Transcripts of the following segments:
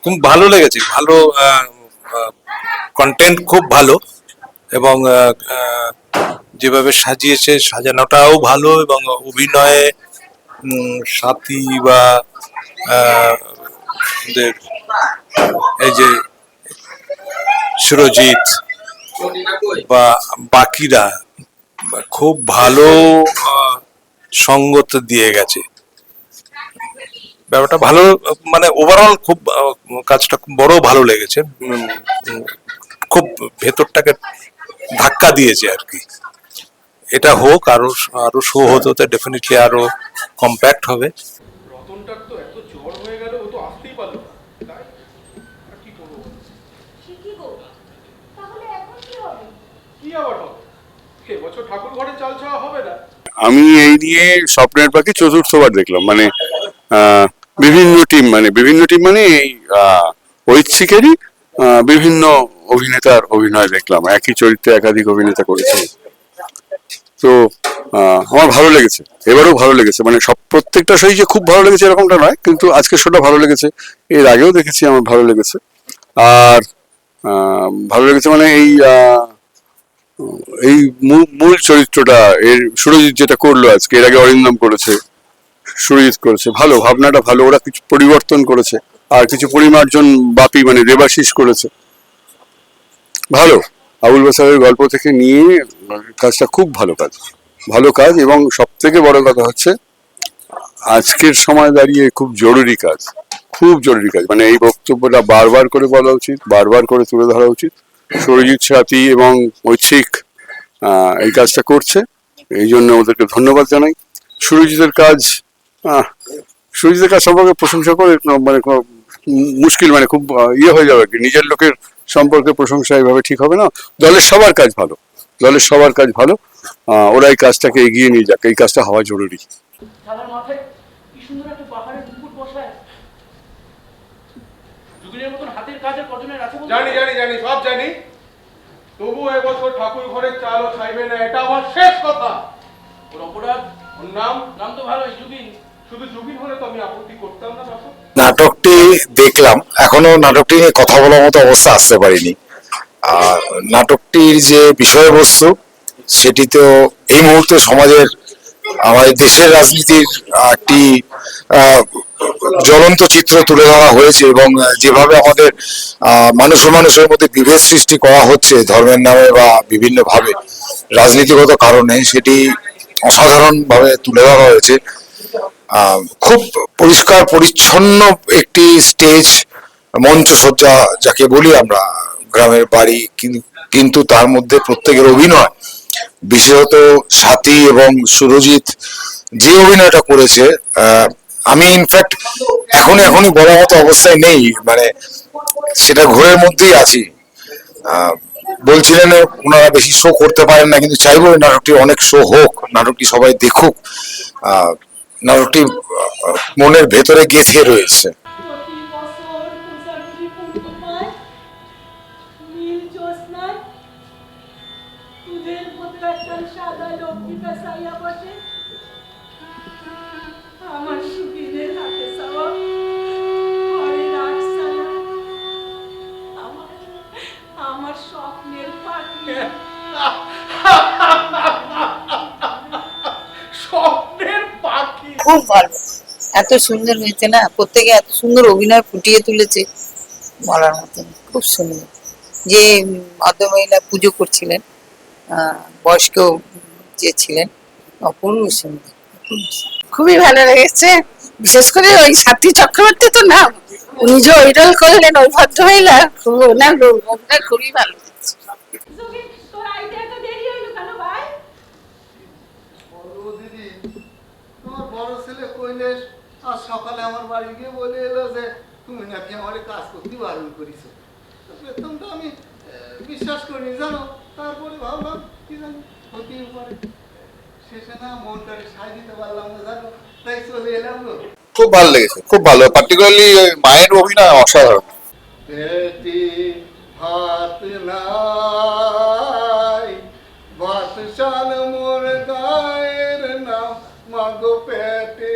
খুব ভালো লেগেছে, ভালো কন্টেন্ট খুব ভালো, এবং যেভাবে সাজিয়েছে সাজানোটাও ভালো, এবং অভিনয়ে সাথী বা এই যে সুরজিৎ বা বাকিরা খুব ভালো সঙ্গত দিয়ে গেছে। ব্যাপারটা ভালো, মানে ওভারঅল খুব কাজটা খুব বড় ভালো লেগেছে, খুব ভেতরটাকে ধাক্কা দিয়েছে আর কি। এটা হোক, আরো আরো শো হতো তো ডেফিনেটলি আরো কম্প্যাক্ট হবে। রতনটার তো এত জ্বর হয়ে গেল, ও তো আসতেই পারলো না, তাই আর কি করবো? সে কি গো, তাহলে এখন কি হবে? কি আবার হবে? এবছর ঠাকুর ঘরে চাল চাওয়া হবে না। আমি এই নিয়ে স্বপ্নের পাখি চতুর্থবার দেখলাম, মানে বিভিন্ন টিম, মানে এই ঐচ্ছিকেরই বিভিন্ন অভিনেতার অভিনয় দেখলাম, একই চরিত্রে একাধিক অভিনেতা করেছে। তো আমার ভালো লেগেছে, এবারেও ভালো লেগেছে, মানে প্রত্যেকটা শোই যে খুব ভালো লেগেছে এরকমটা নয়, কিন্তু আজকের শোটা ভালো লেগেছে। এর আগেও দেখেছি, আমার ভালো লেগেছে। আর ভালো লেগেছে মানে এই মূল চরিত্রটা এর সুরজিৎ যেটা করলো আজকে, এর আগে অরিন্দম করেছে, সুরজিৎ করেছে, ভালো, ভাবনাটা ভালো, ওরা কিছু পরিবর্তন করেছে, আর কিছু পরিমার্জন বাপি মানে দেবাশিস করেছে, ভালো। আবুল বাসারের গল্প থেকে নিয়ে কাজটা খুব ভালো কাজ, ভালো কাজ। এবং সব থেকে বড় কথা হচ্ছে আজকের সময় দাঁড়িয়ে খুব জরুরি কাজ, খুব জরুরি কাজ, মানে এই বক্তব্যটা বারবার করে বলা উচিত, বারবার করে তুলে ধরা উচিত। সুরজিৎ সাথী এবং ঐচ্ছিক এই কাজটা করছে, এই জন্য ওদেরকে ধন্যবাদ জানাই। সুরজিতের কাজ সম্পর্কে প্রশংসা করে মানে মুশকিল, মানে খুব হয়ে যাবে আর কি, নিজের লোকের সম্পর্কে প্রশংসা এইভাবে ঠিক হবে না। দলের সবার কাজ ভালো, দলের সবার কাজ ভালো, ওরা এই কাজটাকে এগিয়ে নিয়ে যাক, এই কাজটা হওয়া জরুরি। মাথায় কি সুন্দর একটা পাহাড়ের মুকুট বসায়, যুগের মতন হাতের কাজের কজনের আছে? জানি জানি জানি, সব জানি, তবু এবছর ঠাকুর ঘরের চালও খাইবে না, এটা আমার শেষ কথা। ওর অপরাধ? ওর নাম তো ভালোই, জুবিন। শুধু জুবিন হলে তো আমি আপত্তি করতাম না বাবু। নাটকটি দেখলাম, এখনো নাটকটি নিয়ে কথা বলার মতো অবস্থা আসতে পারিনি। আর নাটকটির যে বিষয়বস্তু, সেটি তো এই মুহূর্তে সমাজের, আমাদের দেশের রাজনীতির একটি জ্বলন্ত চিত্র তুলে ধরা হয়েছে, এবং যেভাবে আমাদের মানুষের মধ্যে বিভেদ সৃষ্টি করা হচ্ছে ধর্মের নামে বা বিভিন্ন ভাবে রাজনীতিগত কারণে, সেটি অসাধারণ ভাবে তুলে ধরা হয়েছে। খুব পরিষ্কার পরিচ্ছন্ন একটি স্টেজ, মঞ্চসজ্জা যাকে বলি আমরা, গ্রামের বাড়ি, কিন্তু তার মধ্যে প্রত্যেকের অভিনয়, বিশেষত সাথী এবং সুরজিৎ যে অভিনয়টা করেছে, আমি ইনফ্যাক্ট এখনই বলার মতো অবস্থায় নেই, মানে সেটা ঘোরের মধ্যেই আছি। বলছিলেন ওনারা বেশি শো করতে পারেন না, কিন্তু চাইবো নাটকটি অনেক শো হোক, নাটকটি সবাই দেখুক, নাটকটি মনের ভেতরে গেঁথে রয়েছে। আমার সুখীদের হাতে সাওয়া আমার স্বপ্নের পাখি। স্বপ্নের পাখি খুব ভালো, এত সুন্দর হয়েছে না, প্রত্যেকে এত সুন্দর অভিনয় ফুটিয়ে তুলেছে, বলার মতন খুব সুন্দর। যে ভদ্রমহিলা পুজো করছিলেন, বয়স্ক যে ছিলেন, অপূর্ব সুন্দর, খুবই ভালো লেগেছে। বিশেষ করে ওই সাথী চক্রবর্তী তো নাম, উনি যে ওই রোল করলেন, ওই ভদ্রমহিলা, ওনার রোলটা খুবই ভালো। তোর আইতে এত দেরি হইলো কেন ভাই? দিদি, তোমার বড় ছেলে কৈলেশ আজ সকালে আমার বাড়ি গিয়ে বলে এলো যে তুমি নাকি আমার কাজ করতে বারণ করেছো। প্রথমটা আমি বিশ্বাস করিনি জানো, তারপরে ভাবলাম কি জানি হতেই পারে, শেষে না মনটাকে সাই দিতে পারলাম না জানো, তাই চলে এলাম। খুব ভালো লেগেছে, খুব ভালো, পার্টিকুলারলি মায়ের অভিনয় অসাধারণ। বেটি ভাত নাই, ভাত শান মোর গায়ের নাম, মাগো পেটে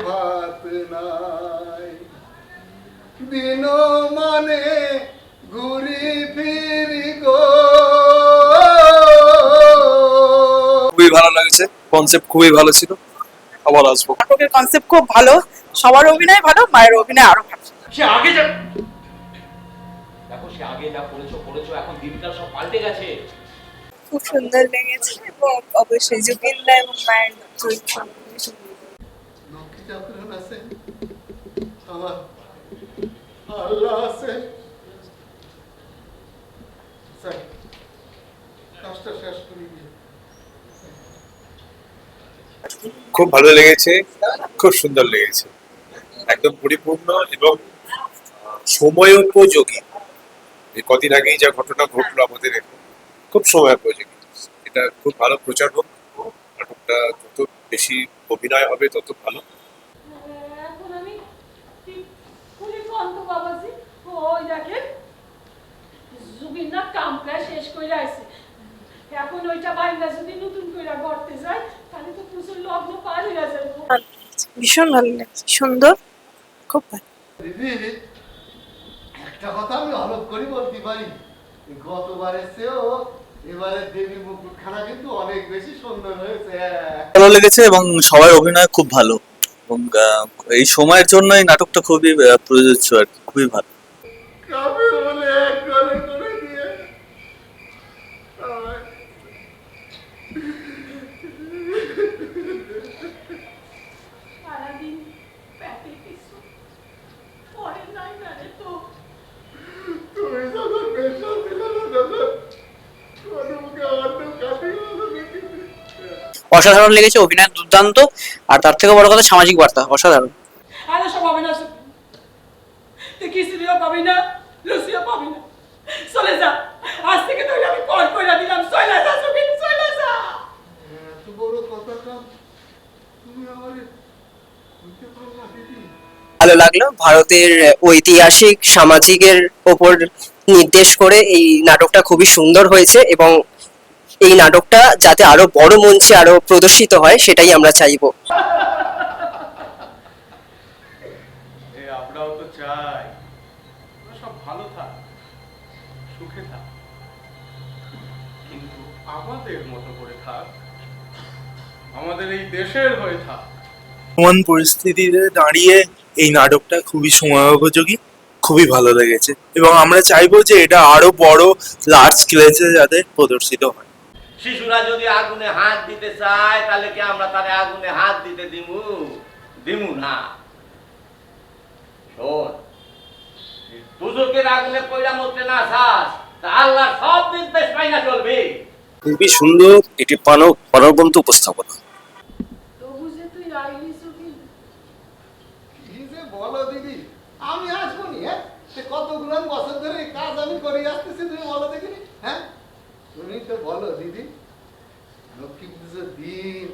ভাত নাই। দিন মানে ঘুরি ফিরি গো। খুবই ভালো লাগছে, কনসেপ্ট খুবই ভালো ছিল, আবার আসবো। নাটকের কনসেপ্ট খুব ভালো, সবার অভিনয় ভালো, মায়ের অভিনয় আরো ভালো। সে আগে যা দেখো, সে আগে যা করেছো করেছো, এখন দিনকাল সব পাল্টে গেছে। খুব সুন্দর লেগেছে এবং অবশ্যই জুবিনদা এবং মায়ের চরিত্র খুবই সুন্দর। লক্ষ্মী ঠাকুরন আছে, আমার আল্লাহ আছে। স্যার, কাজটা শেষ করি দিয়ে। খুব ভালো লেগেছে, খুব সুন্দর লেগেছে, একদম পরিপূর্ণ এবং সময় উপযোগী। এই কদিন আগেই যা ঘটনা ঘটলো আমাদের, খুব সময় উপযোগী। এটা খুব ভালো প্রচার হোক, নাটকটা যত বেশি অভিনয় হবে তত ভালো। এখন আমি খুবই ক্লান্ত বাবাজি। ওই দেখেন জুবিনদা কাম প্রায় শেষ করে আইছে। এখন ওইটা বাইন্দা যদি নতুন করে করতে যায় তাহলে তো প্রচুর লগ্ন পার হয়ে যাবে। ভীষণ ভালো লাগছে, সুন্দর, খুব ভালো। দিদি, একটা কথা আমি অলপ করে বলতে পারি, গতবারের চেয়েও এবারে দেবী মুকুটখানা কিন্তু অনেক বেশি সুন্দর হয়েছে। ভালো লেগেছে এবং সবার অভিনয় খুব ভালো, এবং এই সময়ের জন্য এই নাটকটা খুবই প্রযোজ্য আর কি, খুবই ভালো। কাপড় বলে এক করে করে দিয়ে আমায় সারাদিন পেটে কিছু পরে নাই জানে তো। তুমি যখন পেশা দিলে না তখন কোনো মুখে অন্য কাটি অসাধারণ লেগেছে, অভিনয় দুর্দান্ত, আর তার থেকে বড় কথা সামাজিক বার্তা অসাধারণ। আরে সব হবে না, তুই খিচুড়িও পাবি না, লুচিও পাবি না। চলে যা, আজ থেকে তোকে আমি কল করে দিলাম, চলে যা জুবিন, চলে যা। এত বড় কথাটা তুমি আমার বুঝতে পারলা দিদি? ভালো লাগলো। ভারতের ঐতিহাসিক সামাজিকের ওপর নির্দেশ করে এই নাটকটা খুবই সুন্দর হয়েছে, এবং এই নাটকটা যাতে আরো বড় মঞ্চে আরো প্রদর্শিত হয় সেটাই আমরা চাইবো। আমরাও তো চাই ওরা সব ভালো থাক, সুখে থাক, কিন্তু আমাদের মতো করে থাক, আমাদের এই দেশের হয়ে থাক। বর্তমান পরিস্থিতিতে দাঁড়িয়ে এই নাটকটা খুবই সময় উপযোগী, খুবই ভালো লেগেছে, এবং আমরা চাইবো যে এটা আরো বড় লার্জ স্কেলে যাতে প্রদর্শিত হয়। শিশুরা যদি আগুনে হাত দিতে চায় তাহলে কি আমরা তারে আগুনে হাত দিতে দিমু? দিমু না। শোন, দুজকের আগুনে কইরা মরতে না চাস তা আল্লাহ সব নির্দেশ পাইনা চলবে। খুবই সুন্দর এটি প্রাণবন্ত উপস্থাপনা। তবু যে তুই আইলি জুবিন। কি যে বলো দিদি, আমি আসবো নি? হ্যাঁ, সে কতগুলো বছর ধরে এই কাজ আমি করে আসতেছি, তুমি বলো দেখিনি? হ্যাঁ, তুমি তো বলো দিদি, লক্ষ্মী পুজোর দিন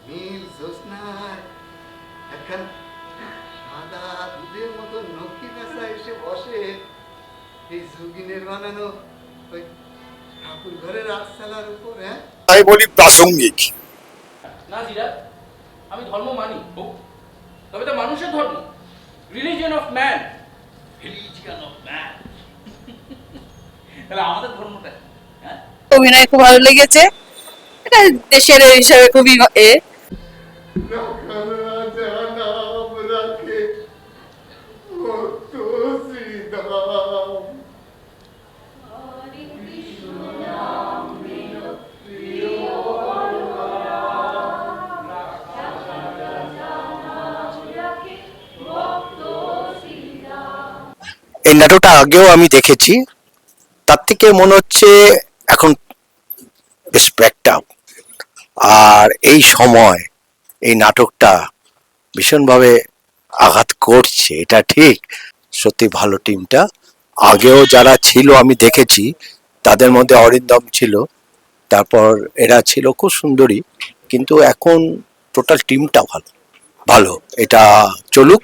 নীল জ্যোৎস্নায় এখন সাদা দুধের মতো লক্ষ্মী পেঁচা এসে বসে এই জুগিনের বানানো ওই ঠাকুর ঘরের রাজশালার উপর। হ্যাঁ, তাই বলি প্রাসঙ্গিক। না জিরাত, আমি ধর্ম মানি, তবে তো মানুষের ধর্ম, religion of man. Religion of man. তাহলে আমাদের ধর্মটা হ্যাঁ। অভিনয় খুব ভালো লেগেছে, এটা দেশের হিসাবে খুবই নাম রাখে ভক্ত শ্রীরাম। এই নাটকটা আগেও আমি দেখেছি, তার থেকে মনে হচ্ছে এখন বেশ প্যাকড আপ। আর এই সময় এই নাটকটা ভীষণভাবে আঘাত করছে, এটা ঠিক। সত্যি ভালো টিমটা, আগেও যারা ছিল আমি দেখেছি, তাদের মধ্যে অরিন্দম ছিল, তারপর এরা ছিল খুব সুন্দরী, কিন্তু এখন টোটাল টিমটা ভালো ভালো। এটা চলুক,